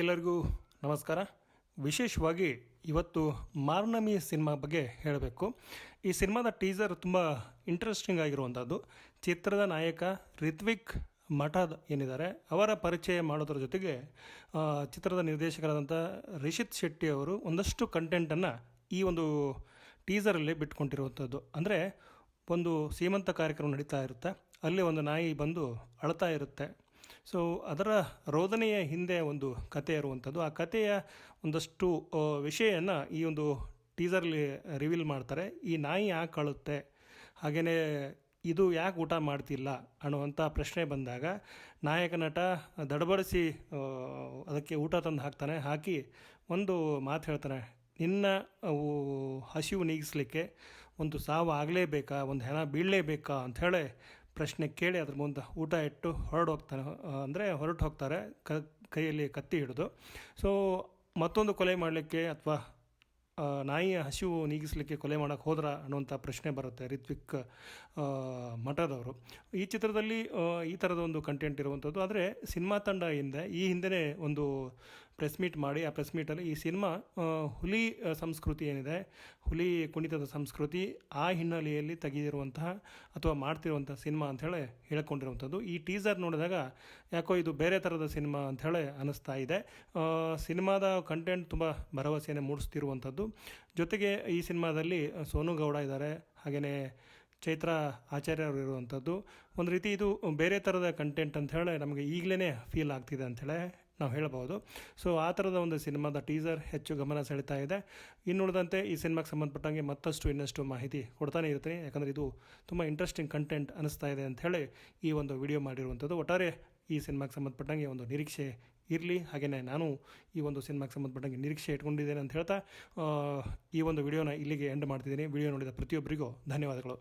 ಎಲ್ಲರಿಗೂ ನಮಸ್ಕಾರ. ವಿಶೇಷವಾಗಿ ಇವತ್ತು ಮಾರ್ನಮಿ ಸಿನಿಮಾ ಬಗ್ಗೆ ಹೇಳಬೇಕು. ಈ ಸಿನಿಮಾದ ಟೀಸರ್ ತುಂಬ ಇಂಟ್ರೆಸ್ಟಿಂಗ್ ಆಗಿರುವಂಥದ್ದು. ಚಿತ್ರದ ನಾಯಕ ರಿತ್ವಿಕ್ ಮಠದ್ ಏನಿದ್ದಾರೆ ಅವರ ಪರಿಚಯ ಮಾಡೋದ್ರ ಜೊತೆಗೆ ಚಿತ್ರದ ನಿರ್ದೇಶಕರಾದಂಥ ರಿಷಿತ್ ಶೆಟ್ಟಿ ಅವರು ಒಂದಷ್ಟು ಕಂಟೆಂಟನ್ನು ಈ ಒಂದು ಟೀಸರಲ್ಲಿ ಬಿಟ್ಕೊಂಡಿರುವಂಥದ್ದು. ಅಂದರೆ ಒಂದು ಸೀಮಂತ ಕಾರ್ಯಕ್ರಮ ನಡೀತಾ ಇರುತ್ತೆ, ಅಲ್ಲಿ ಒಂದು ನಾಯಿ ಬಂದು ಅಳ್ತಾ ಇರುತ್ತೆ. ಸೊ ಅದರ ರೋದನೆಯ ಹಿಂದೆ ಒಂದು ಕತೆ ಇರುವಂಥದ್ದು. ಆ ಕಥೆಯ ಒಂದಷ್ಟು ವಿಷಯವನ್ನು ಈ ಒಂದು ಟೀಸರ್ಲಿ ರಿವೀಲ್ ಮಾಡ್ತಾರೆ. ಈ ನಾಯಿ ಯಾಕೆ ಅಳುತ್ತೆ, ಹಾಗೆಯೇ ಇದು ಯಾಕೆ ಊಟ ಮಾಡ್ತಿಲ್ಲ ಅನ್ನುವಂಥ ಪ್ರಶ್ನೆ ಬಂದಾಗ ನಾಯಕ ನಟ ದಡಬಡಿಸಿ ಅದಕ್ಕೆ ಊಟ ತಂದು ಹಾಕ್ತಾನೆ. ಹಾಕಿ ಒಂದು ಮಾತು ಹೇಳ್ತಾನೆ, ನಿನ್ನ ಹಸಿವು ನೀಗಿಸ್ಲಿಕ್ಕೆ ಒಂದು ಸಾವು ಆಗಲೇಬೇಕಾ, ಒಂದು ಹೆಣ ಬೀಳಲೇಬೇಕಾ ಅಂಥೇಳಿ ಪ್ರಶ್ನೆ ಕೇಳಿ ಅದ್ರ ಮುಂದೆ ಊಟ ಇಟ್ಟು ಹೊರಟು ಹೋಗ್ತಾರೆ ಕೈಯಲ್ಲಿ ಕತ್ತಿ ಹಿಡಿದು. ಸೊ ಮತ್ತೊಂದು ಕೊಲೆ ಮಾಡಲಿಕ್ಕೆ ಅಥವಾ ನಾಯಿಯ ಹಸಿವು ನೀಗಿಸಲಿಕ್ಕೆ ಕೊಲೆ ಮಾಡೋಕ್ಕೆ ಹೋದ್ರ ಅನ್ನುವಂಥ ಪ್ರಶ್ನೆ ಬರುತ್ತೆ ರಿತ್ವಿಕ್ ಮಠದವರು. ಈ ಚಿತ್ರದಲ್ಲಿ ಈ ಥರದ ಒಂದು ಕಂಟೆಂಟ್ ಇರುವಂಥದ್ದು. ಆದರೆ ಸಿನಿಮಾ ತಂಡ ಈ ಹಿಂದೆ ಒಂದು ಪ್ರೆಸ್ ಮೀಟ್ ಮಾಡಿ ಆ ಪ್ರೆಸ್ ಮೀಟಲ್ಲಿ ಈ ಸಿನಿಮಾ ಹುಲಿ ಸಂಸ್ಕೃತಿ ಏನಿದೆ, ಹುಲಿ ಕುಣಿತದ ಸಂಸ್ಕೃತಿ, ಆ ಹಿನ್ನೆಲೆಯಲ್ಲಿ ತೆಗೆದಿರುವಂತಹ ಅಥವಾ ಮಾಡ್ತಿರುವಂಥ ಸಿನಿಮಾ ಅಂಥೇಳಿ ಹೇಳ್ಕೊಂಡಿರುವಂಥದ್ದು. ಈ ಟೀಸರ್ ನೋಡಿದಾಗ ಯಾಕೋ ಇದು ಬೇರೆ ಥರದ ಸಿನಿಮಾ ಅಂಥೇಳಿ ಅನ್ನಿಸ್ತಾ ಇದೆ. ಸಿನಿಮಾದ ಕಂಟೆಂಟ್ ತುಂಬ ಭರವಸೆಯನ್ನು ಮೂಡಿಸ್ತಿರುವಂಥದ್ದು. ಜೊತೆಗೆ ಈ ಸಿನಿಮಾದಲ್ಲಿ ಸೋನು ಗೌಡ ಇದ್ದಾರೆ, ಹಾಗೆಯೇ ಚೈತ್ರ ಆಚಾರ್ಯ ಅವರು ಇರುವಂಥದ್ದು. ಒಂದು ರೀತಿ ಇದು ಬೇರೆ ಥರದ ಕಂಟೆಂಟ್ ಅಂಥೇಳಿ ನಮಗೆ ಈಗಲೇ ಫೀಲ್ ಆಗ್ತಿದೆ ಅಂಥೇಳಿ ನಾವು ಹೇಳ್ಬೋದು. ಸೊ ಆ ಥರದ ಒಂದು ಸಿನಿಮಾದ ಟೀಸರ್ ಹೆಚ್ಚು ಗಮನ ಸೆಳೀತಾ ಇದೆ. ಇನ್ನುಳಿದಂತೆ ಈ ಸಿನಿಮಾಗೆ ಸಂಬಂಧಪಟ್ಟಂಗೆ ಇನ್ನಷ್ಟು ಮಾಹಿತಿ ಕೊಡ್ತಾನೆ ಇರ್ತೀನಿ, ಯಾಕಂದರೆ ಇದು ತುಂಬ ಇಂಟ್ರೆಸ್ಟಿಂಗ್ ಕಂಟೆಂಟ್ ಅನ್ನಿಸ್ತಾ ಇದೆ ಅಂಥೇಳಿ ಈ ಒಂದು ವಿಡಿಯೋ ಮಾಡಿರುವಂಥದ್ದು. ಒಟ್ಟಾರೆ ಈ ಸಿನಿಮಾಗೆ ಸಂಬಂಧಪಟ್ಟಂಗೆ ಒಂದು ನಿರೀಕ್ಷೆ ಇರಲಿ, ಹಾಗೆಯೇ ನಾನು ಈ ಒಂದು ಸಿನಿಮಾಗೆ ಸಂಬಂಧಪಟ್ಟಂಗೆ ನಿರೀಕ್ಷೆ ಇಟ್ಕೊಂಡಿದ್ದೇನೆ ಅಂತ ಹೇಳ್ತಾ ಈ ಒಂದು ವಿಡಿಯೋನ ಇಲ್ಲಿಗೆ ಎಂಡ್ ಮಾಡ್ತಿದ್ದೀನಿ. ವಿಡಿಯೋ ನೋಡಿದ ಪ್ರತಿಯೊಬ್ಬರಿಗೂ ಧನ್ಯವಾದಗಳು.